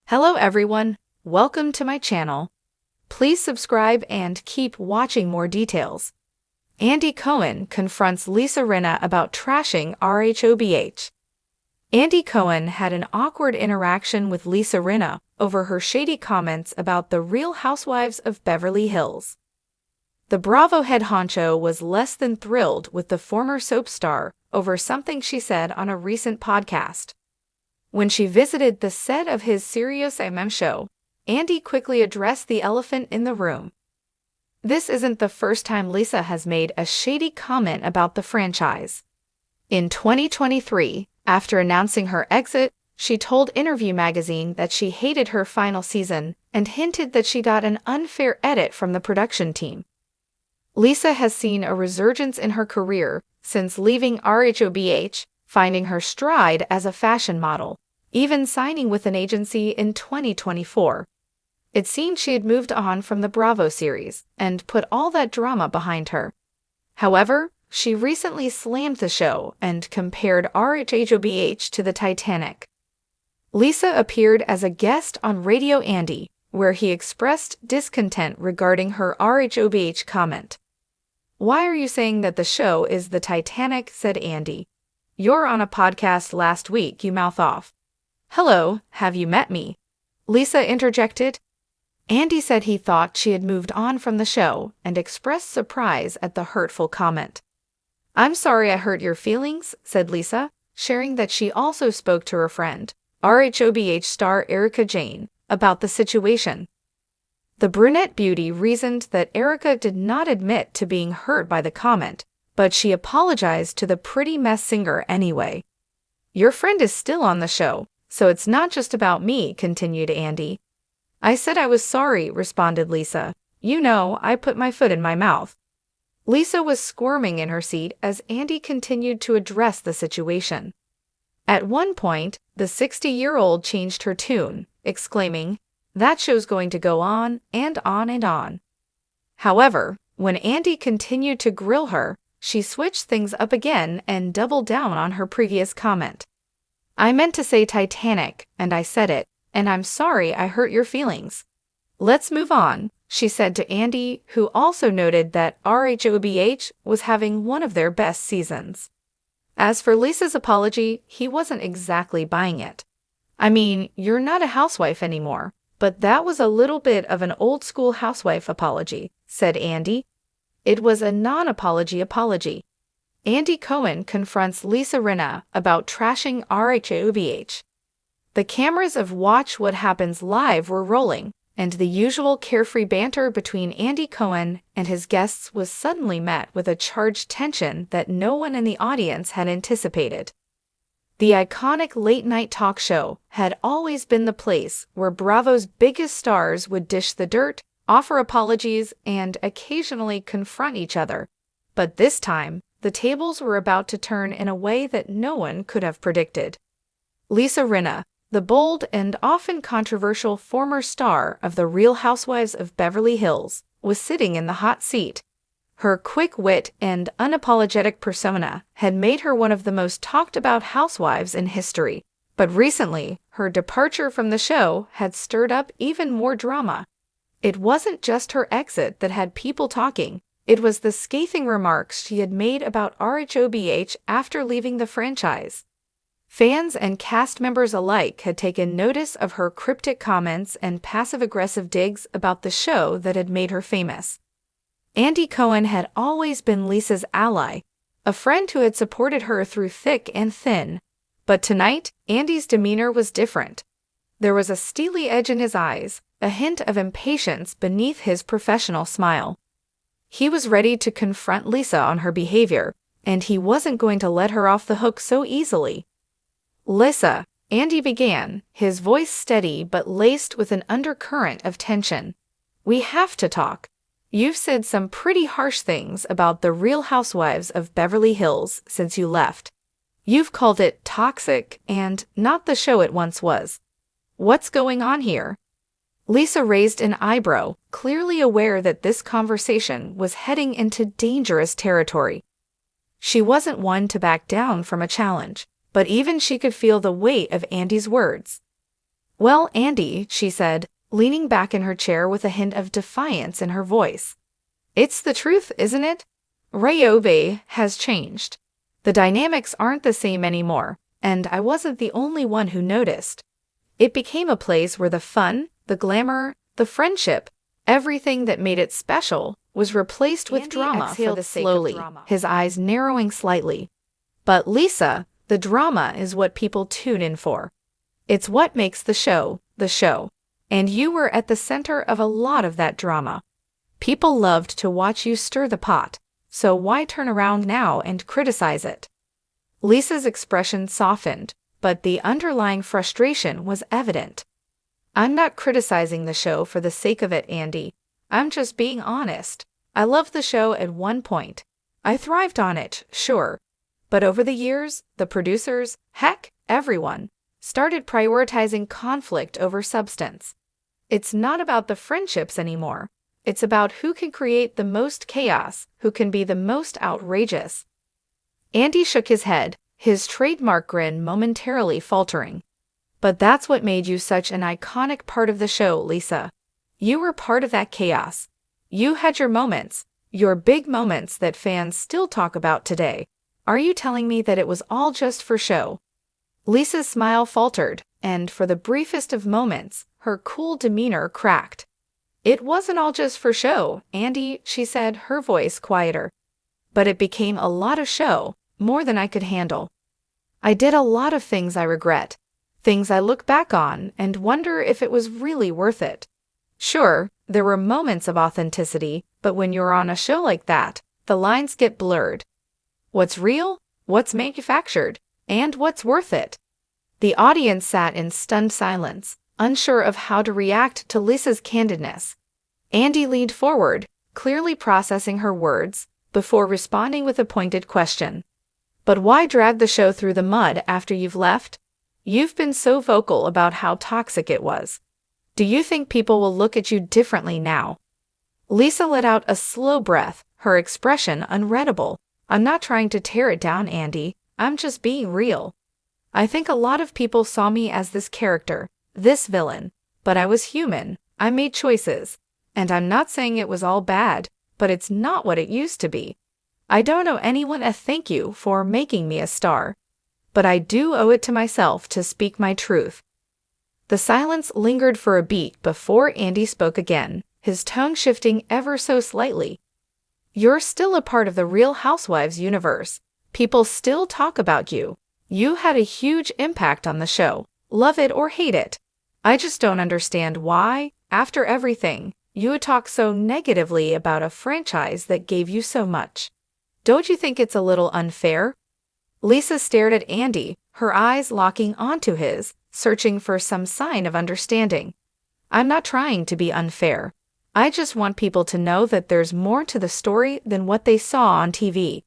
Hello everyone, welcome to my channel. Please subscribe and keep watching more details. Andy Cohen confronts Rinna about trashing RHOBH. Andy Cohen had an awkward interaction with Rinna over her shady comments about the Real Housewives of Beverly Hills. The Bravo head honcho was less than thrilled with the former soap star over something she said on a recent podcast. When she visited the set of his Sirius XM show, Andy quickly addressed the elephant in the room. This isn't the first time Lisa has made a shady comment about the franchise. In 2023, after announcing her exit, she told Interview magazine that she hated her final season and hinted that she got an unfair edit from the production team. Lisa has seen a resurgence in her career since leaving RHOBH, finding her stride as a fashion model, even signing with an agency in 2024. It seemed she had moved on from the Bravo series and put all that drama behind her. However, she recently slammed the show and compared RHOBH to the Titanic. Lisa appeared as a guest on Radio Andy, where he expressed discontent regarding her RHOBH comment. "Why are you saying that the show is the Titanic?" said Andy. "You're on a podcast last week, you mouth off." "Hello, have you met me?" Lisa interjected. Andy said he thought she had moved on from the show and expressed surprise at the hurtful comment. "I'm sorry I hurt your feelings," said Lisa, sharing that she also spoke to her friend, RHOBH star Erika Jayne, about the situation. The brunette beauty reasoned that Erika did not admit to being hurt by the comment, but she apologized to the Pretty Mess singer anyway. "Your friend is still on the show, so it's not just about me," continued Andy. "I said I was sorry," responded Lisa. "You know, I put my foot in my mouth." Lisa was squirming in her seat as Andy continued to address the situation. At one point, the 60-year-old changed her tune, exclaiming, "That show's going to go on and on and on." However, when Andy continued to grill her, she switched things up again and doubled down on her previous comment. "I meant to say Titanic, and I said it, and I'm sorry I hurt your feelings. Let's move on," she said to Andy, who also noted that RHOBH was having one of their best seasons. As for Lisa's apology, he wasn't exactly buying it. "I mean, you're not a housewife anymore, but that was a little bit of an old-school housewife apology," said Andy. It was a non-apology apology. Andy Cohen confronts Rinna about trashing RHOBH. The cameras of Watch What Happens Live were rolling, and the usual carefree banter between Andy Cohen and his guests was suddenly met with a charged tension that no one in the audience had anticipated. The iconic late-night talk show had always been the place where Bravo's biggest stars would dish the dirt, offer apologies, and occasionally confront each other. But this time, the tables were about to turn in a way that no one could have predicted. Rinna, the bold and often controversial former star of the Real Housewives of Beverly Hills, was sitting in the hot seat. Her quick wit and unapologetic persona had made her one of the most talked-about housewives in history, but recently, her departure from the show had stirred up even more drama. It wasn't just her exit that had people talking, it was the scathing remarks she had made about RHOBH after leaving the franchise. Fans and cast members alike had taken notice of her cryptic comments and passive-aggressive digs about the show that had made her famous. Andy Cohen had always been Lisa's ally, a friend who had supported her through thick and thin. But tonight, Andy's demeanor was different. There was a steely edge in his eyes, a hint of impatience beneath his professional smile. He was ready to confront Lisa on her behavior, and he wasn't going to let her off the hook so easily. "Lisa," Andy began, his voice steady but laced with an undercurrent of tension. "We have to talk. You've said some pretty harsh things about the Real Housewives of Beverly Hills since you left. You've called it toxic and not the show it once was. What's going on here?" Lisa raised an eyebrow, clearly aware that this conversation was heading into dangerous territory. She wasn't one to back down from a challenge, but even she could feel the weight of Andy's words. Well, Andy, she said, leaning back in her chair with a hint of defiance in her voice. It's the truth, isn't it? RHOBH has changed. The dynamics aren't the same anymore, and I wasn't the only one who noticed. It became a place where the fun, the glamour, the friendship, everything that made it special was replaced with drama for the sake of drama. His eyes narrowing slightly. But Lisa, the drama is what people tune in for. It's what makes the show, and you were at the center of a lot of that drama. People loved to watch you stir the pot, so why turn around now and criticize it? Lisa's expression softened, but the underlying frustration was evident. I'm not criticizing the show for the sake of it, Andy. I'm just being honest. I loved the show at one point. I thrived on it, sure. But over the years, the producers, heck, everyone, started prioritizing conflict over substance. It's not about the friendships anymore. It's about who can create the most chaos, who can be the most outrageous. Andy shook his head, his trademark grin momentarily faltering. But that's what made you such an iconic part of the show, Lisa. You were part of that chaos. You had your moments, your big moments that fans still talk about today. Are you telling me that it was all just for show? Lisa's smile faltered, and for the briefest of moments, her cool demeanor cracked. It wasn't all just for show, Andy, she said, her voice quieter. But it became a lot of show, more than I could handle. I did a lot of things I regret, things I look back on and wonder if it was really worth it. Sure, there were moments of authenticity, but when you're on a show like that, the lines get blurred. What's real? What's manufactured? And what's worth it? The audience sat in stunned silence, unsure of how to react to Lisa's candidness. Andy leaned forward, clearly processing her words, before responding with a pointed question. But why drag the show through the mud after you've left? You've been so vocal about how toxic it was. Do you think people will look at you differently now? Lisa let out a slow breath, her expression unreadable. I'm not trying to tear it down, Andy. I'm just being real. I think a lot of people saw me as this character, this villain, but I was human. I made choices. And I'm not saying it was all bad, but it's not what it used to be. I don't owe anyone a thank you for making me a star. But I do owe it to myself to speak my truth. The silence lingered for a beat before Andy spoke again, his tone shifting ever so slightly. You're still a part of the Real Housewives universe. People still talk about you. You had a huge impact on the show, love it or hate it. I just don't understand why, after everything, you would talk so negatively about a franchise that gave you so much. Don't you think it's a little unfair? Lisa stared at Andy, her eyes locking onto his, searching for some sign of understanding. I'm not trying to be unfair. I just want people to know that there's more to the story than what they saw on TV.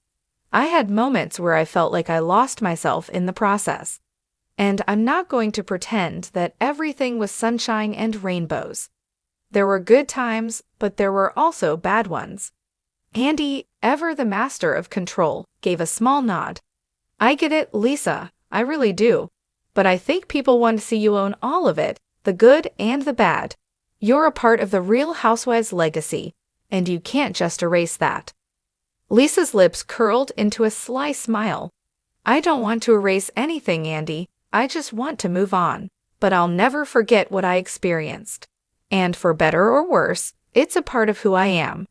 I had moments where I felt like I lost myself in the process. And I'm not going to pretend that everything was sunshine and rainbows. There were good times, but there were also bad ones. Andy, ever the master of control, gave a small nod. I get it, Lisa, I really do. But I think people want to see you own all of it, the good and the bad. You're a part of the Real Housewives legacy, and you can't just erase that. Lisa's lips curled into a sly smile. I don't want to erase anything, Andy. I just want to move on. But I'll never forget what I experienced. And for better or worse, it's a part of who I am.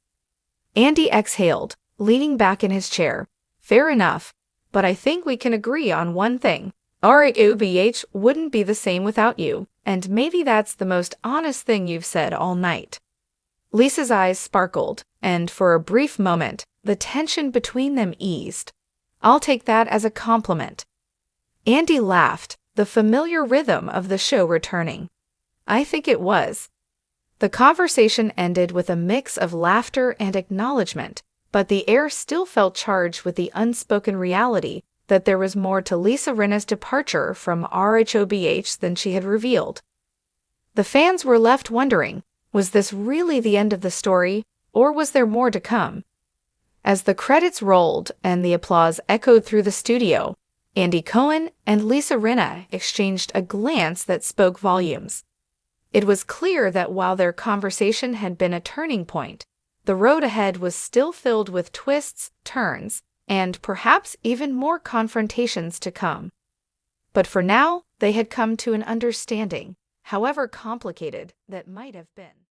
Andy exhaled, leaning back in his chair. Fair enough. But I think we can agree on one thing. RHOBH wouldn't be the same without you, and maybe that's the most honest thing you've said all night. Lisa's eyes sparkled, and for a brief moment, the tension between them eased. I'll take that as a compliment. Andy laughed, the familiar rhythm of the show returning. I think it was. The conversation ended with a mix of laughter and acknowledgement, but the air still felt charged with the unspoken reality that there was more to Lisa Rinna's departure from RHOBH than she had revealed. The fans were left wondering, was this really the end of the story, or was there more to come? As the credits rolled and the applause echoed through the studio, Andy Cohen and Lisa Rinna exchanged a glance that spoke volumes. It was clear that while their conversation had been a turning point, the road ahead was still filled with twists, turns, and perhaps even more confrontations to come. But for now, they had come to an understanding, however complicated that might have been.